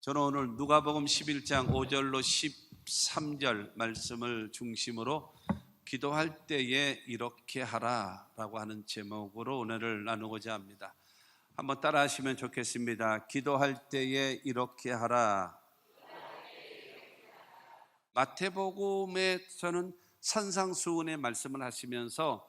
저는 오늘 누가복음 11장 5절로 13절 말씀을 중심으로 기도할 때에 이렇게 하라라고 하는 제목으로 은혜를 나누고자 합니다. 한번 따라 하시면 좋겠습니다. 기도할 때에 이렇게 하라. 마태복음에서는 산상수훈의 말씀을 하시면서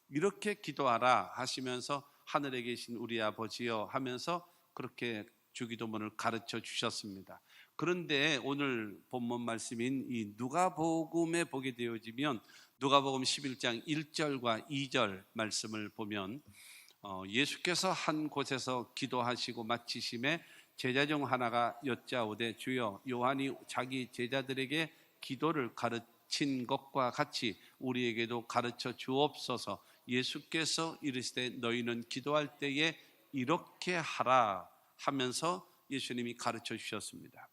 이렇게 기도하라 하시면서 하늘에 계신 우리 아버지여 하면서 그렇게 주기도문을 가르쳐 주셨습니다. 그런데 오늘 본문 말씀인 이 누가복음에 보게 되어지면 누가복음 11장 1절과 2절 말씀을 보면 예수께서 한 곳에서 기도하시고 마치심에 제자 중 하나가 여짜오되 주여 요한이 자기 제자들에게 기도를 가르친 것과 같이 우리에게도 가르쳐 주옵소서. 예수께서 이르시되 너희는 기도할 때에 이렇게 하라 하면서 예수님이 가르쳐 주셨습니다.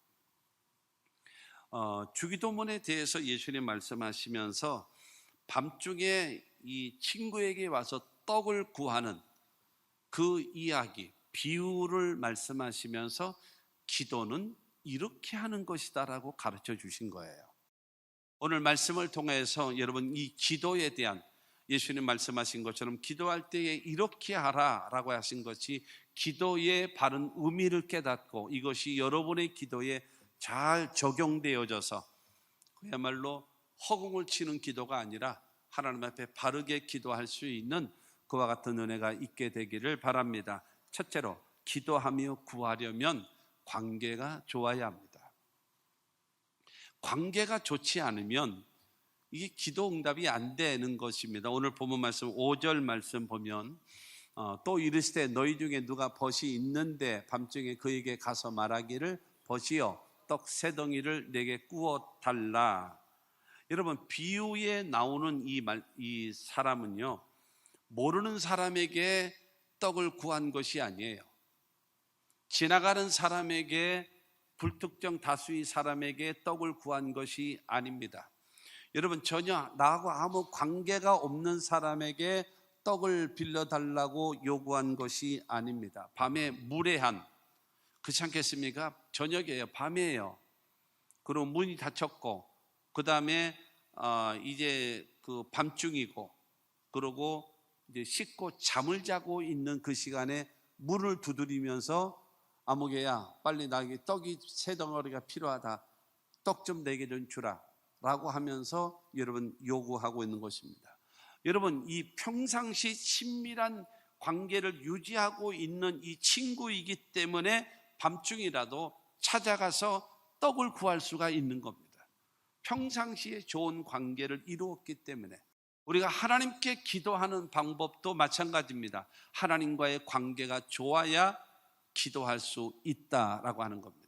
주기도문에 대해서 예수님 말씀하시면서 밤중에 이 친구에게 와서 떡을 구하는 그 이야기, 비유를 말씀하시면서 기도는 이렇게 하는 것이다라고 가르쳐 주신 거예요. 오늘 말씀을 통해서 여러분 이 기도에 대한 예수님 말씀하신 것처럼 기도할 때에 이렇게 하라라고 하신 것이 기도의 바른 의미를 깨닫고 이것이 여러분의 기도에 잘 적용되어져서 그야말로 허공을 치는 기도가 아니라 하나님 앞에 바르게 기도할 수 있는 그와 같은 은혜가 있게 되기를 바랍니다. 첫째로 기도하며 구하려면 관계가 좋아야 합니다. 관계가 좋지 않으면 이게 기도 응답이 안 되는 것입니다. 오늘 본문 말씀 5절 말씀 보면 또 이르시되 너희 중에 누가 벗이 있는데 밤중에 그에게 가서 말하기를 벗이여 떡 세 덩이를 내게 구워 달라. 여러분 비유에 나오는 이 사람은요 모르는 사람에게 떡을 구한 것이 아니에요. 지나가는 사람에게 불특정 다수의 사람에게 떡을 구한 것이 아닙니다. 여러분 전혀 나하고 아무 관계가 없는 사람에게 떡을 빌려달라고 요구한 것이 아닙니다. 밤에 무례한, 그렇지 않겠습니까? 저녁이에요. 밤이에요. 그리고 문이 닫혔고 그 다음에 이제 그 밤중이고 그러고 이제 씻고 잠을 자고 있는 그 시간에 문을 두드리면서 아무개야 빨리 나에게 떡이 세 덩어리가 필요하다. 떡 좀 내게 좀 주라 라고 하면서 여러분 요구하고 있는 것입니다. 여러분 이 평상시 친밀한 관계를 유지하고 있는 이 친구이기 때문에 밤중이라도 찾아가서 떡을 구할 수가 있는 겁니다. 평상시에 좋은 관계를 이루었기 때문에 우리가 하나님께 기도하는 방법도 마찬가지입니다. 하나님과의 관계가 좋아야 기도할 수 있다라고 하는 겁니다.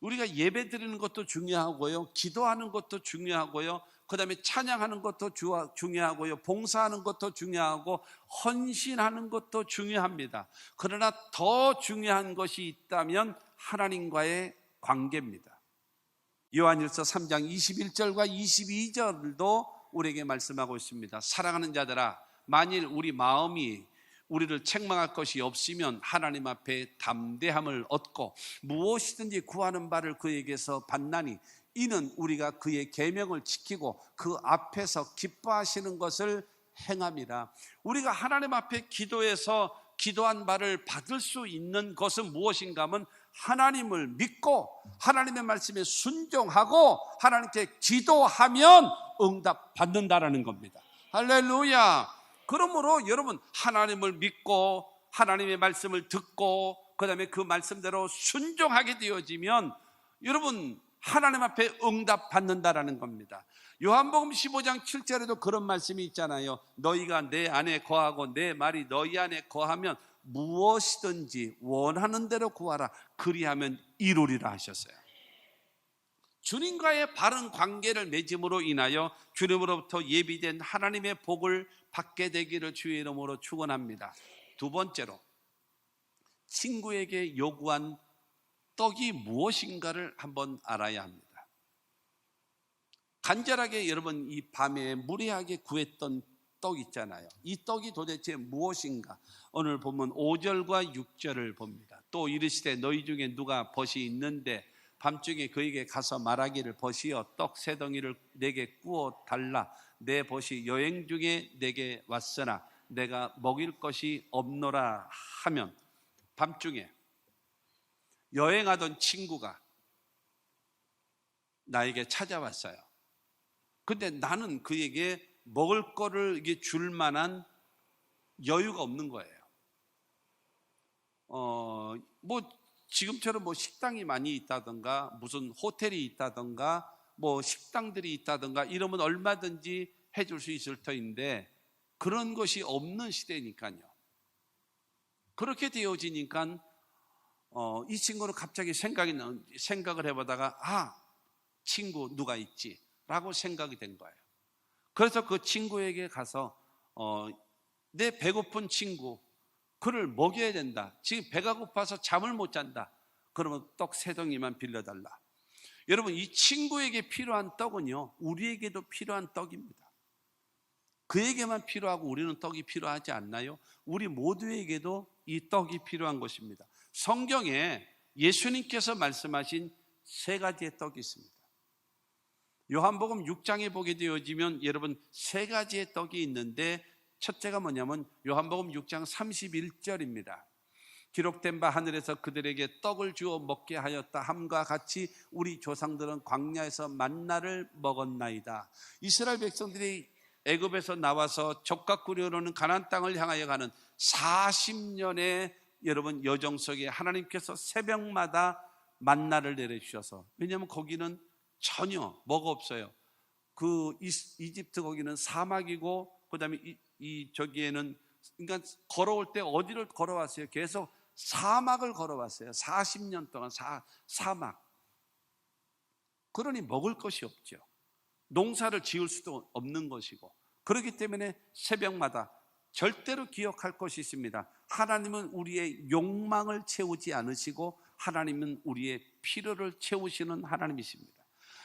우리가 예배 드리는 것도 중요하고요, 기도하는 것도 중요하고요, 그 다음에 찬양하는 것도 중요하고요, 봉사하는 것도 중요하고 헌신하는 것도 중요합니다. 그러나 더 중요한 것이 있다면 하나님과의 관계입니다. 요한일서 3장 21절과 22절도 우리에게 말씀하고 있습니다. 사랑하는 자들아 만일 우리 마음이 우리를 책망할 것이 없으면 하나님 앞에 담대함을 얻고 무엇이든지 구하는 바를 그에게서 받나니 이는 우리가 그의 계명을 지키고 그 앞에서 기뻐하시는 것을 행함이라. 우리가 하나님 앞에 기도해서 기도한 바를 받을 수 있는 것은 무엇인가 하면 하나님을 믿고 하나님의 말씀에 순종하고 하나님께 기도하면 응답 받는다라는 겁니다. 할렐루야. 그러므로 여러분 하나님을 믿고 하나님의 말씀을 듣고 그 다음에 그 말씀대로 순종하게 되어지면 여러분 하나님 앞에 응답 받는다라는 겁니다. 요한복음 15장 7절에도 그런 말씀이 있잖아요. 너희가 내 안에 거하고 내 말이 너희 안에 거하면 무엇이든지 원하는 대로 구하라 그리하면 이루리라 하셨어요. 주님과의 바른 관계를 맺음으로 인하여 주님으로부터 예비된 하나님의 복을 받게 되기를 주의 이름으로 축원합니다. 두 번째로 친구에게 요구한 떡이 무엇인가를 한번 알아야 합니다. 간절하게 여러분 이 밤에 무례하게 구했던 떡 있잖아요. 이 떡이 도대체 무엇인가? 오늘 보면 5절과 6절을 봅니다. 또 이르시되 너희 중에 누가 벗이 있는데 밤중에 그에게 가서 말하기를 벗이여 떡 세 덩이를 내게 구워 달라. 내 벗이 여행 중에 내게 왔으나 내가 먹일 것이 없노라 하면, 밤중에 여행하던 친구가 나에게 찾아왔어요. 근데 나는 그에게 먹을 거를 이게 줄 만한 여유가 없는 거예요. 뭐 지금처럼 뭐 식당이 많이 있다든가 무슨 호텔이 있다든가 뭐 식당들이 있다든가 이러면 얼마든지 해줄 수 있을 터인데 그런 것이 없는 시대니까요. 그렇게 되어지니까 이 친구는 갑자기 생각을 해보다가 친구 누가 있지? 라고 생각이 된 거예요. 그래서 그 친구에게 가서 내 배고픈 친구, 그를 먹여야 된다. 지금 배가 고파서 잠을 못 잔다. 그러면 떡 세 덩이만 빌려달라. 여러분, 이 친구에게 필요한 떡은요, 우리에게도 필요한 떡입니다. 그에게만 필요하고 우리는 떡이 필요하지 않나요? 우리 모두에게도 이 떡이 필요한 것입니다. 성경에 예수님께서 말씀하신 세 가지의 떡이 있습니다. 요한복음 6장에 보게 되어지면 여러분 세 가지의 떡이 있는데 첫째가 뭐냐면 요한복음 6장 31절입니다. 기록된 바 하늘에서 그들에게 떡을 주어 먹게 하였다 함과 같이 우리 조상들은 광야에서 만나를 먹었나이다. 이스라엘 백성들이 애굽에서 나와서 젖과 꿀이 흐르는 가나안 땅을 향하여 가는 40년의 여러분 여정 속에 하나님께서 새벽마다 만나를 내려주셔서, 왜냐하면 거기는 전혀 뭐가 없어요. 그 이집트 거기는 사막이고 그다음에 저기에는 그러니까 걸어올 때 어디를 걸어왔어요? 계속 사막을 걸어왔어요. 40년 동안 사막. 그러니 먹을 것이 없죠. 농사를 지을 수도 없는 것이고, 그렇기 때문에 새벽마다 절대로 기억할 것이 있습니다. 하나님은 우리의 욕망을 채우지 않으시고 하나님은 우리의 필요를 채우시는 하나님이십니다.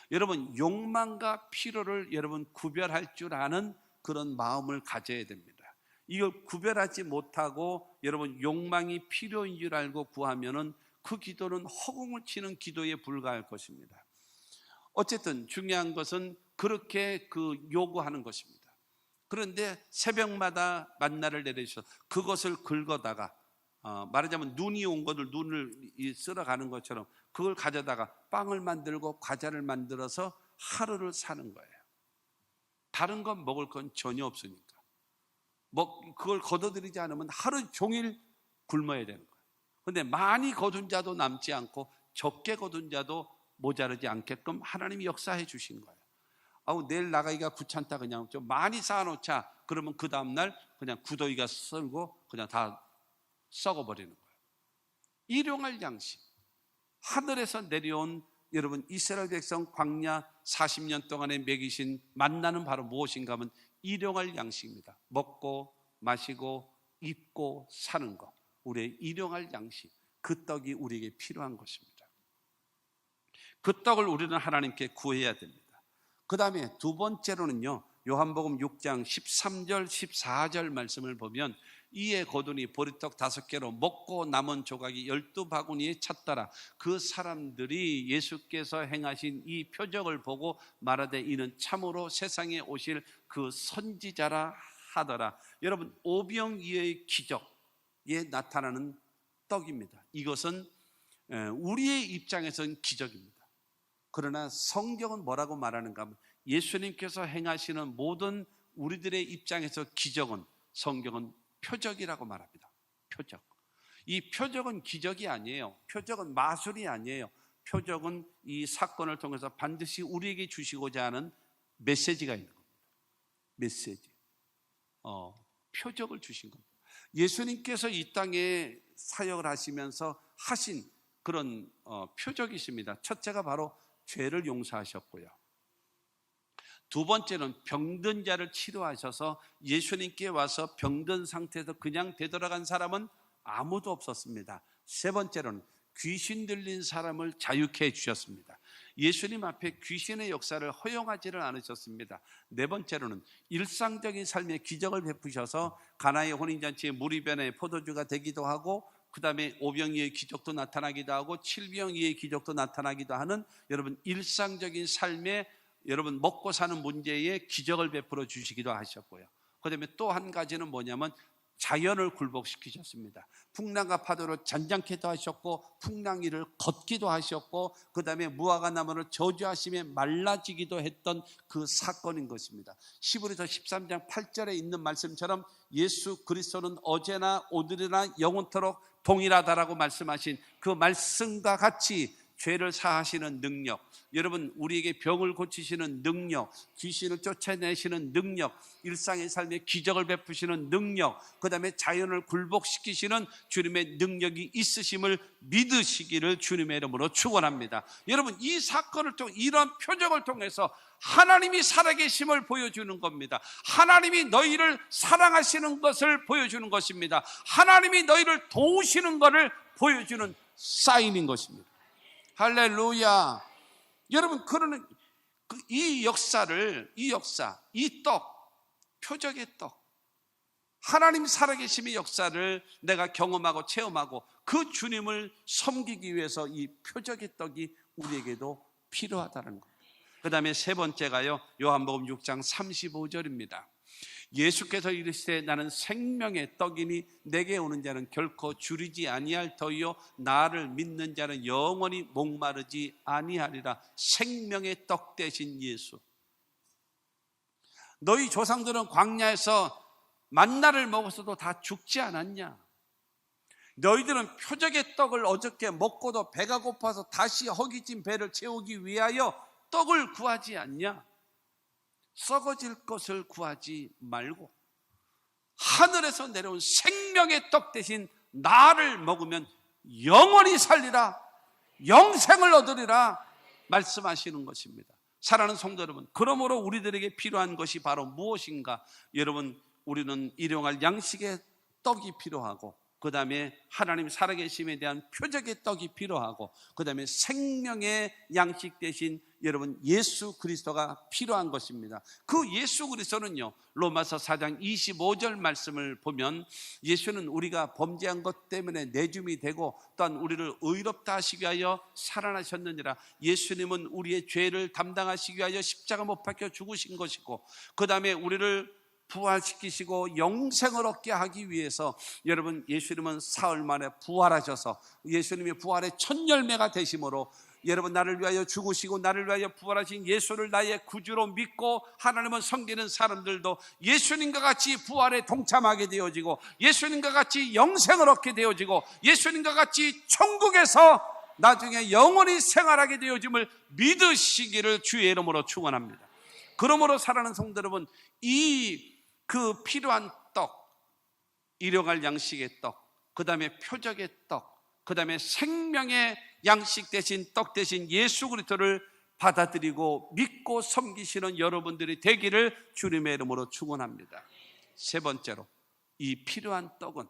여러분, 욕망과 필요를 여러분 구별할 줄 아는 그런 마음을 가져야 됩니다. 이걸 구별하지 못하고 여러분 욕망이 필요인 줄 알고 구하면은 그 기도는 허공을 치는 기도에 불과할 것입니다. 어쨌든 중요한 것은 그렇게 요구하는 것입니다. 그런데 새벽마다 만나를 내려주셔서 그것을 긁어다가 말하자면 눈이 온 것을 눈을 쓸어가는 것처럼 그걸 가져다가 빵을 만들고 과자를 만들어서 하루를 사는 거예요. 다른 건 먹을 건 전혀 없으니까. 그걸 거둬들이지 않으면 하루 종일 굶어야 되는 거예요. 그런데 많이 거둔 자도 남지 않고 적게 거둔 자도 모자르지 않게끔 하나님이 역사해 주신 거예요. 내일 나가기가 귀찮다, 그냥 좀 많이 쌓아놓자. 그러면 그 다음날 그냥 구더기가 썰고 그냥 다 썩어버리는 거예요. 일용할 양식. 하늘에서 내려온 여러분 이스라엘 백성 광야 40년 동안에 먹이신 만나는 바로 무엇인가 하면 일용할 양식입니다. 먹고 마시고 입고 사는 것, 우리의 일용할 양식, 그 떡이 우리에게 필요한 것입니다. 그 떡을 우리는 하나님께 구해야 됩니다. 그 다음에 두 번째로는요, 요한복음 6장 13절 14절 말씀을 보면 이에 거두니 보리떡 5개로 먹고 남은 조각이 12바구니에 찼더라. 그 사람들이 예수께서 행하신 이 표적을 보고 말하되 이는 참으로 세상에 오실 그 선지자라 하더라. 여러분, 오병이어의 기적에 나타나는 떡입니다. 이것은 우리의 입장에서는 기적입니다. 그러나 성경은 뭐라고 말하는가 하면 예수님께서 행하시는 모든 우리들의 입장에서 기적은 성경은 표적이라고 말합니다. 표적. 이 표적은 기적이 아니에요. 표적은 마술이 아니에요. 표적은 이 사건을 통해서 반드시 우리에게 주시고자 하는 메시지가 있는 겁니다. 메시지. 표적을 주신 겁니다. 예수님께서 이 땅에 사역을 하시면서 하신 그런 표적이 있습니다. 첫째가 바로 죄를 용서하셨고요. 두 번째는 병든 자를 치료하셔서 예수님께 와서 병든 상태에서 그냥 되돌아간 사람은 아무도 없었습니다. 세 번째로는 귀신 들린 사람을 자유케 해주셨습니다. 예수님 앞에 귀신의 역사를 허용하지를 않으셨습니다. 네 번째로는 일상적인 삶의 기적을 베푸셔서 가나의 혼인잔치에 물이 변해 포도주가 되기도 하고 그 다음에 오병이의 기적도 나타나기도 하고 칠병이의 기적도 나타나기도 하는 여러분 일상적인 삶에 여러분 먹고 사는 문제에 기적을 베풀어 주시기도 하셨고요. 그 다음에 또 한 가지는 뭐냐면 자연을 굴복시키셨습니다. 풍랑과 파도를 잔잔케도 하셨고 풍랑 위를 걷기도 하셨고 그 다음에 무화과 나무를 저주하심에 말라지기도 했던 그 사건인 것입니다. 히브리서 13장 8절에 있는 말씀처럼 예수 그리스도는 어제나 오늘이나 영원토록 동일하다라고 말씀하신 그 말씀과 같이 죄를 사하시는 능력, 여러분 우리에게 병을 고치시는 능력, 귀신을 쫓아내시는 능력, 일상의 삶에 기적을 베푸시는 능력, 그 다음에 자연을 굴복시키시는 주님의 능력이 있으심을 믿으시기를 주님의 이름으로 축원합니다. 여러분 이 사건을 통해 이런 표적을 통해서 하나님이 살아계심을 보여주는 겁니다. 하나님이 너희를 사랑하시는 것을 보여주는 것입니다. 하나님이 너희를 도우시는 것을 보여주는 사인인 것입니다. 할렐루야. 여러분 그러는 이 역사를 이 떡, 표적의 떡, 하나님 살아계심의 역사를 내가 경험하고 체험하고 그 주님을 섬기기 위해서 이 표적의 떡이 우리에게도 필요하다는 것. 그 다음에 세 번째가요, 요한복음 6장 35절입니다. 예수께서 이르시되 나는 생명의 떡이니 내게 오는 자는 결코 줄이지 아니할 터이요 나를 믿는 자는 영원히 목마르지 아니하리라. 생명의 떡 대신 예수. 너희 조상들은 광야에서 만나를 먹었어도 다 죽지 않았냐? 너희들은 표적의 떡을 어저께 먹고도 배가 고파서 다시 허기진 배를 채우기 위하여 떡을 구하지 않냐? 썩어질 것을 구하지 말고 하늘에서 내려온 생명의 떡 대신 나를 먹으면 영원히 살리라, 영생을 얻으리라 말씀하시는 것입니다. 사랑하는 성도 여러분, 그러므로 우리들에게 필요한 것이 바로 무엇인가? 여러분, 우리는 일용할 양식의 떡이 필요하고, 그 다음에 하나님 살아계심에 대한 표적의 떡이 필요하고, 그 다음에 생명의 양식 대신 여러분 예수 그리스도가 필요한 것입니다. 그 예수 그리스도는요, 로마서 4장 25절 말씀을 보면 예수는 우리가 범죄한 것 때문에 내줌이 되고 또한 우리를 의롭다 하시기 위하여 살아나셨느니라. 예수님은 우리의 죄를 담당하시기 위하여 십자가 못 박혀 죽으신 것이고, 그 다음에 우리를 부활시키시고 영생을 얻게 하기 위해서 여러분 예수님은 사흘 만에 부활하셔서 예수님의 부활의 첫 열매가 되심으로 여러분 나를 위하여 죽으시고 나를 위하여 부활하신 예수를 나의 구주로 믿고 하나님을 섬기는 사람들도 예수님과 같이 부활에 동참하게 되어지고 예수님과 같이 영생을 얻게 되어지고 예수님과 같이 천국에서 나중에 영원히 생활하게 되어짐을 믿으시기를 주의 이름으로 축원합니다. 그러므로 사랑하는 성도 여러분, 그 필요한 떡, 일용할 양식의 떡, 그 다음에 표적의 떡, 그 다음에 생명의 양식 대신 떡 대신 예수 그리스도를 받아들이고 믿고 섬기시는 여러분들이 되기를 주님의 이름으로 축원합니다. 세 번째로, 이 필요한 떡은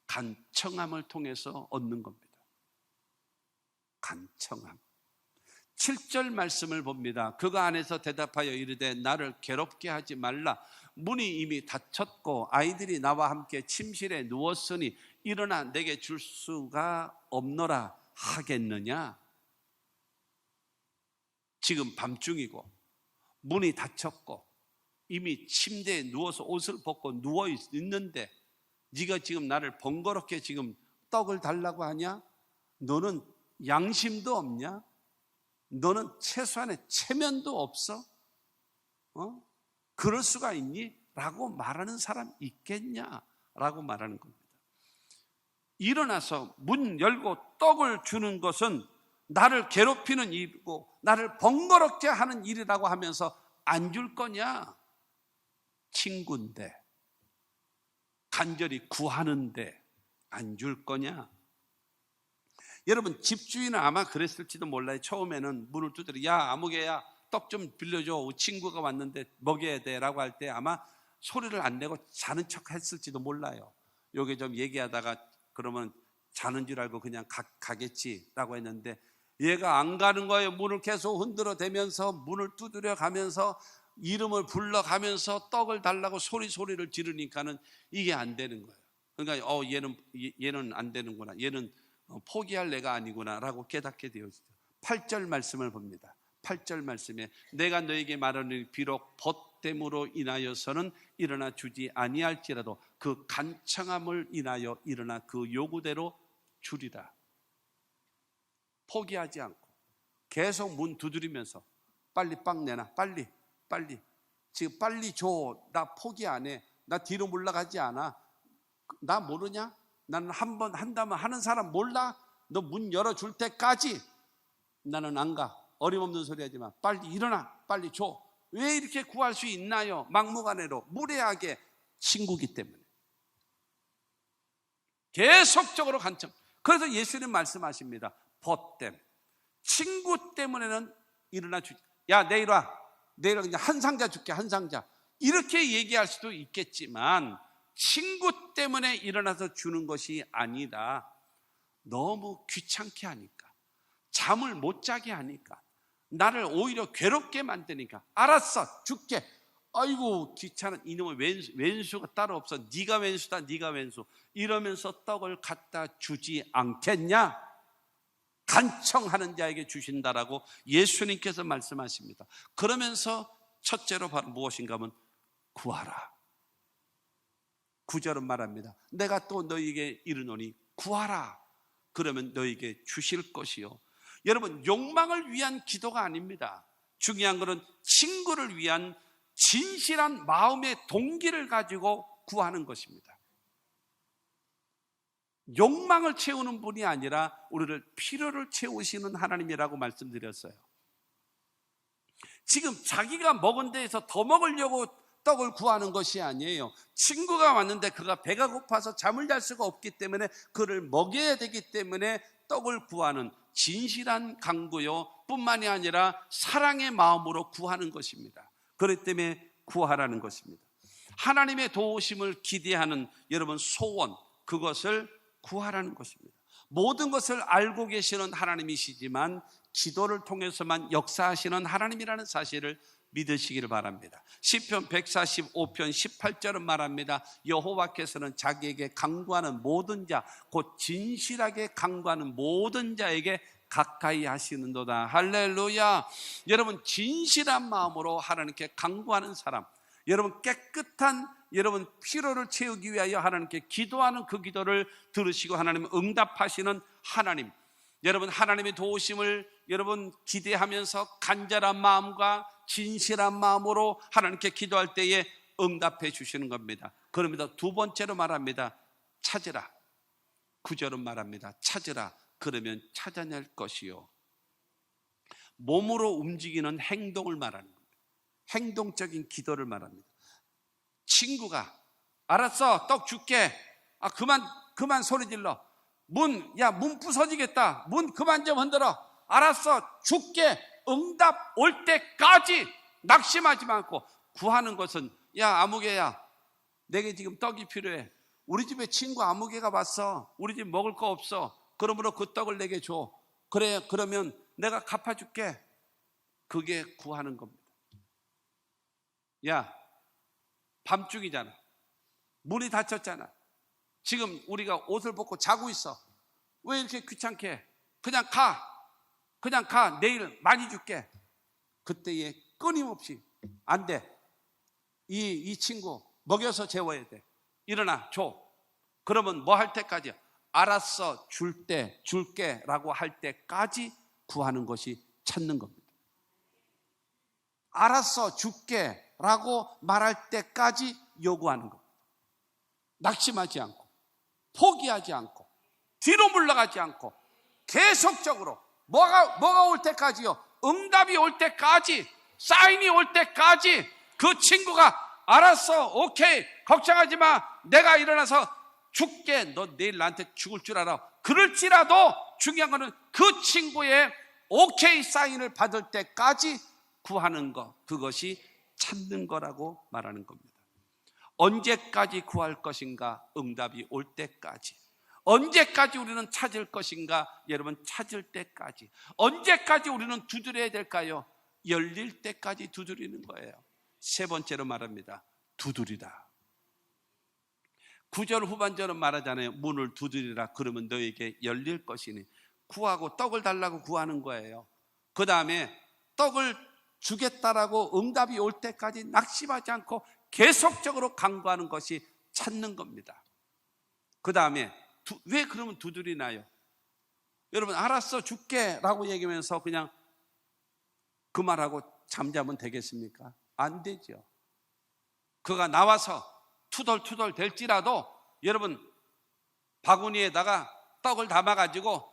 간청함을 통해서 얻는 겁니다. 간청함. 7절 말씀을 봅니다. 그가 안에서 대답하여 이르되 나를 괴롭게 하지 말라. 문이 이미 닫혔고 아이들이 나와 함께 침실에 누웠으니 일어나 내게 줄 수가 없노라 하겠느냐? 지금 밤중이고 문이 닫혔고 이미 침대에 누워서 옷을 벗고 누워 있는데 네가 지금 나를 번거롭게 지금 떡을 달라고 하냐? 너는 양심도 없냐? 너는 최소한의 체면도 없어? 그럴 수가 있니? 라고 말하는 사람 있겠냐? 라고 말하는 겁니다. 일어나서 문 열고 떡을 주는 것은 나를 괴롭히는 일이고 나를 번거롭게 하는 일이라고 하면서 안 줄 거냐? 친구인데, 간절히 구하는데 안 줄 거냐? 여러분, 집주인은 아마 그랬을지도 몰라요. 처음에는 문을 두드려, 야 아무개야 떡 좀 빌려줘, 친구가 왔는데 먹여야 돼 라고 할 때 아마 소리를 안 내고 자는 척 했을지도 몰라요. 요게 좀 얘기하다가 그러면 자는 줄 알고 그냥 가겠지 라고 했는데 얘가 안 가는 거예요. 문을 계속 흔들어 대면서 문을 두드려 가면서 이름을 불러가면서 떡을 달라고 소리를 지르니까는 이게 안 되는 거예요. 그러니까 얘는 안 되는구나, 얘는 포기할 애가 아니구나라고 깨닫게 되어지죠. 8절 말씀을 봅니다. 8절 말씀에 내가 너에게 말하노니 비록 벗됨으로 인하여서는 일어나 주지 아니할지라도 그 간청함을 인하여 일어나 그 요구대로 주리라. 포기하지 않고 계속 문 두드리면서 빨리 빵 내놔, 빨리 지금 빨리 줘. 나 포기 안 해. 나 뒤로 물러가지 않아. 나 모르냐? 나는 한 번 한다면 하는 사람 몰라? 너 문 열어줄 때까지 나는 안 가. 어림없는 소리 하지 마. 빨리 일어나, 빨리 줘. 왜 이렇게 구할 수 있나요? 막무가내로 무례하게. 친구기 때문에 계속적으로 간청. 그래서 예수님 말씀하십니다. 벗됨. 친구 때문에는 일어나 주지. 야, 내일 와. 내일 그냥 한 상자 줄게, 한 상자. 이렇게 얘기할 수도 있겠지만 친구 때문에 일어나서 주는 것이 아니라 너무 귀찮게 하니까, 잠을 못 자게 하니까, 나를 오히려 괴롭게 만드니까 알았어, 줄게. 아이고 귀찮은 이놈의 왼수가 따로 없어. 네가 왼수다, 네가 왼수. 이러면서 떡을 갖다 주지 않겠냐? 간청하는 자에게 주신다라고 예수님께서 말씀하십니다. 그러면서 첫째로 바로 무엇인가 하면 구하라. 9절은 말합니다. 내가 또 너희에게 이르노니 구하라. 그러면 너희에게 주실 것이요. 여러분, 욕망을 위한 기도가 아닙니다. 중요한 것은 친구를 위한 진실한 마음의 동기를 가지고 구하는 것입니다. 욕망을 채우는 분이 아니라 우리를 필요를 채우시는 하나님이라고 말씀드렸어요. 지금 자기가 먹은 데에서 더 먹으려고 떡을 구하는 것이 아니에요. 친구가 왔는데 그가 배가 고파서 잠을 잘 수가 없기 때문에 그를 먹여야 되기 때문에 떡을 구하는 진실한 간구요, 뿐만이 아니라 사랑의 마음으로 구하는 것입니다. 그렇기 때문에 구하라는 것입니다. 하나님의 도우심을 기대하는 여러분 소원, 그것을 구하라는 것입니다. 모든 것을 알고 계시는 하나님이시지만 기도를 통해서만 역사하시는 하나님이라는 사실을 믿으시기를 바랍니다. 시편 145편 18절은 말합니다. 여호와께서는 자기에게 간구하는 모든 자, 곧 진실하게 간구하는 모든 자에게 가까이 하시는도다. 할렐루야. 여러분, 진실한 마음으로 하나님께 간구하는 사람, 여러분 깨끗한 여러분 필요를 채우기 위하여 하나님께 기도하는 그 기도를 들으시고 하나님 응답하시는 하나님, 여러분 하나님의 도우심을 여러분 기대하면서 간절한 마음과 진실한 마음으로 하나님께 기도할 때에 응답해 주시는 겁니다. 그럽니다. 두 번째로 말합니다. 찾으라. 9절은 말합니다. 찾으라. 그러면 찾아낼 것이요. 몸으로 움직이는 행동을 말하는 겁니다. 행동적인 기도를 말합니다. 친구가 알았어, 떡 줄게. 그만 소리 질러. 문 부서지겠다. 문 그만 좀 흔들어. 알았어, 줄게. 응답 올 때까지 낙심하지 않고 구하는 것은, 야 아무개야, 내게 지금 떡이 필요해. 우리 집에 친구 아무개가 왔어. 우리 집 먹을 거 없어. 그러므로 그 떡을 내게 줘. 그래, 그러면 내가 갚아줄게. 그게 구하는 겁니다. 야, 밤중이잖아. 문이 닫혔잖아. 지금 우리가 옷을 벗고 자고 있어. 왜 이렇게 귀찮게 해? 그냥 가. 내일 많이 줄게. 그때에 끊임없이 안 돼. 이 친구 먹여서 재워야 돼. 일어나 줘. 그러면 뭐 할 때까지야? 알았어, 줄게 라고 할 때까지 구하는 것이 찾는 겁니다. 알았어, 줄게 라고 말할 때까지 요구하는 겁니다. 낙심하지 않고, 포기하지 않고, 뒤로 물러가지 않고, 계속적으로 뭐가 올 때까지요? 응답이 올 때까지, 사인이 올 때까지 그 친구가 알았어, 오케이, 걱정하지 마, 내가 일어나서 죽게, 너 내일 나한테 죽을 줄 알아. 그럴지라도 중요한 거는 그 친구의 오케이 사인을 받을 때까지 구하는 것, 그것이 찾는 거라고 말하는 겁니다. 언제까지 구할 것인가? 응답이 올 때까지. 언제까지 우리는 찾을 것인가? 여러분, 찾을 때까지. 언제까지 우리는 두드려야 될까요? 열릴 때까지 두드리는 거예요. 세 번째로 말합니다. 두드리라. 9절 후반절은 말하잖아요. 문을 두드리라 그러면 너에게 열릴 것이니. 구하고 떡을 달라고 구하는 거예요. 그 다음에 떡을 주겠다라고 응답이 올 때까지 낙심하지 않고 계속적으로 간구하는 것이 찾는 겁니다. 그 다음에 왜 그러면 두드리나요? 여러분, 알았어 줄게 라고 얘기하면서 그냥 그 말하고 잠자면 되겠습니까? 안 되죠. 그가 나와서 투덜투덜 될지라도 여러분, 바구니에다가 떡을 담아가지고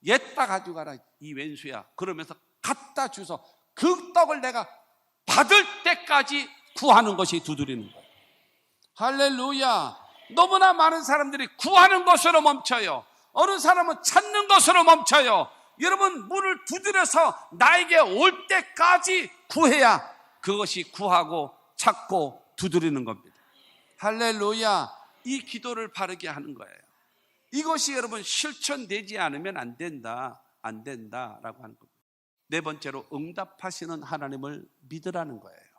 얘따 가져가라 이 왼수야 그러면서 갖다 주서 그 떡을 내가 받을 때까지 구하는 것이 두드리는 거예요. 할렐루야. 너무나 많은 사람들이 구하는 것으로 멈춰요. 어느 사람은 찾는 것으로 멈춰요. 여러분, 문을 두드려서 나에게 올 때까지 구해야 그것이 구하고 찾고 두드리는 겁니다. 할렐루야. 이 기도를 바르게 하는 거예요. 이것이 여러분 실천되지 않으면 안 된다라고 하는 겁니다. 네 번째로 응답하시는 하나님을 믿으라는 거예요.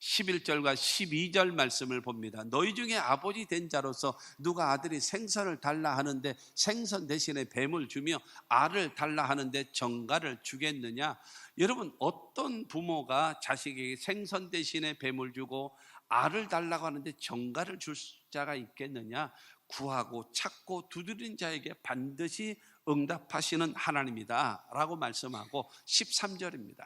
11절과 12절 말씀을 봅니다. 너희 중에 아버지 된 자로서 누가 아들이 생선을 달라 하는데 생선 대신에 뱀을 주며 알을 달라 하는데 정갈을 주겠느냐? 여러분, 어떤 부모가 자식에게 생선 대신에 뱀을 주고 알을 달라고 하는데 정갈을 줄 자가 있겠느냐? 구하고 찾고 두드린 자에게 반드시 응답하시는 하나님이다 라고 말씀하고 13절입니다.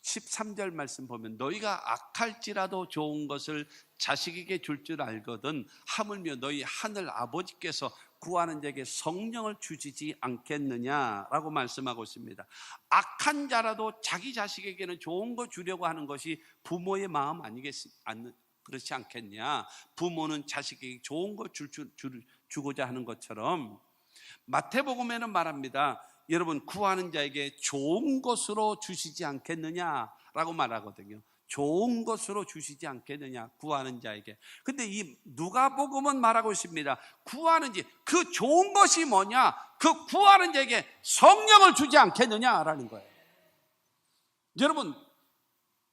13절 말씀 보면 너희가 악할지라도 좋은 것을 자식에게 줄 줄 알거든 하물며 너희 하늘 아버지께서 구하는 자에게 성령을 주시지 않겠느냐라고 말씀하고 있습니다. 악한 자라도 자기 자식에게는 좋은 거 주려고 하는 것이 부모의 마음 그렇지 않겠냐? 부모는 자식에게 좋은 거 주고자 하는 것처럼 마태복음에는 말합니다. 여러분, 구하는 자에게 좋은 것으로 주시지 않겠느냐라고 말하거든요. 좋은 것으로 주시지 않겠느냐, 구하는 자에게. 근데 이 누가복음은 말하고 있습니다. 구하는지 그 좋은 것이 뭐냐? 그 구하는 자에게 성령을 주지 않겠느냐라는 거예요. 여러분,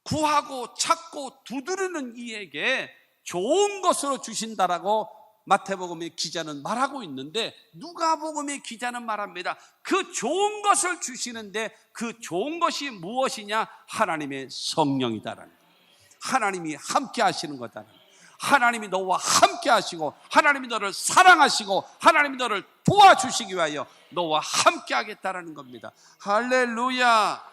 구하고 찾고 두드리는 이에게 좋은 것으로 주신다라고 마태복음의 기자는 말하고 있는데 누가복음의 기자는 말합니다. 그 좋은 것을 주시는데 그 좋은 것이 무엇이냐? 하나님의 성령이다라는 거예요. 하나님이 함께 하시는 거다라는 거예요. 하나님이 너와 함께 하시고 하나님이 너를 사랑하시고 하나님이 너를 도와주시기 위하여 너와 함께 하겠다라는 겁니다. 할렐루야.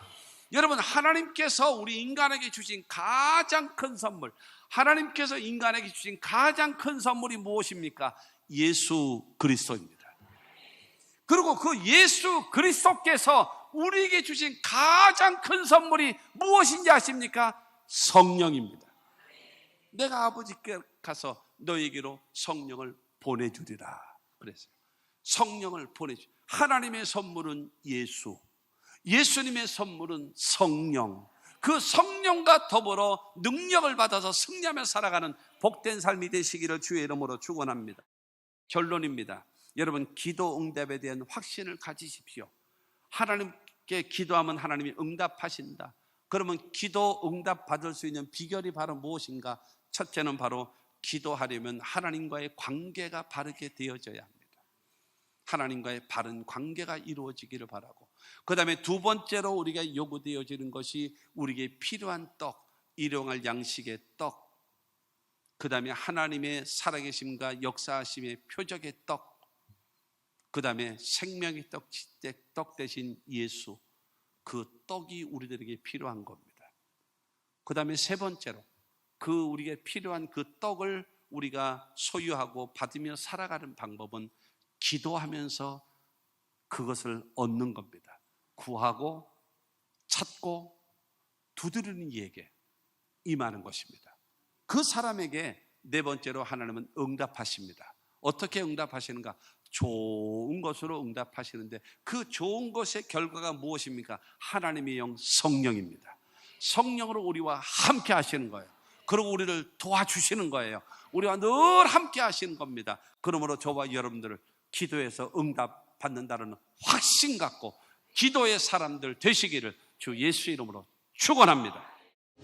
여러분, 하나님께서 우리 인간에게 주신 가장 큰 선물, 하나님께서 인간에게 주신 가장 큰 선물이 무엇입니까? 예수 그리스도입니다. 그리고 그 예수 그리스도께서 우리에게 주신 가장 큰 선물이 무엇인지 아십니까? 성령입니다. 내가 아버지께 가서 너에게로 성령을 보내주리라 그랬어요. 성령을 보내주. 하나님의 선물은 예수, 예수님의 선물은 성령. 그 성령과 더불어 능력을 받아서 승리하며 살아가는 복된 삶이 되시기를 주의 이름으로 축원합니다. 결론입니다. 여러분, 기도 응답에 대한 확신을 가지십시오. 하나님께 기도하면 하나님이 응답하신다. 그러면 기도 응답 받을 수 있는 비결이 바로 무엇인가? 첫째는 바로 기도하려면 하나님과의 관계가 바르게 되어져야 합니다. 하나님과의 바른 관계가 이루어지기를 바라고, 그 다음에 두 번째로 우리가 요구되어지는 것이 우리에게 필요한 떡, 일용할 양식의 떡, 그 다음에 하나님의 살아계심과 역사하심의 표적의 떡, 그 다음에 생명의 떡 대신 예수, 그 떡이 우리들에게 필요한 겁니다. 그 다음에 세 번째로 그 우리에게 필요한 그 떡을 우리가 소유하고 받으며 살아가는 방법은 기도하면서 그것을 얻는 겁니다. 구하고 찾고 두드리는 이에게 임하는 것입니다. 그 사람에게 네 번째로 하나님은 응답하십니다. 어떻게 응답하시는가? 좋은 것으로 응답하시는데 그 좋은 것의 결과가 무엇입니까? 하나님의 영 성령입니다. 성령으로 우리와 함께 하시는 거예요. 그리고 우리를 도와주시는 거예요. 우리와 늘 함께 하시는 겁니다. 그러므로 저와 여러분들을 기도해서 응답 받는다는 확신 갖고 기도의 사람들 되시기를 주 예수 이름으로 축원합니다.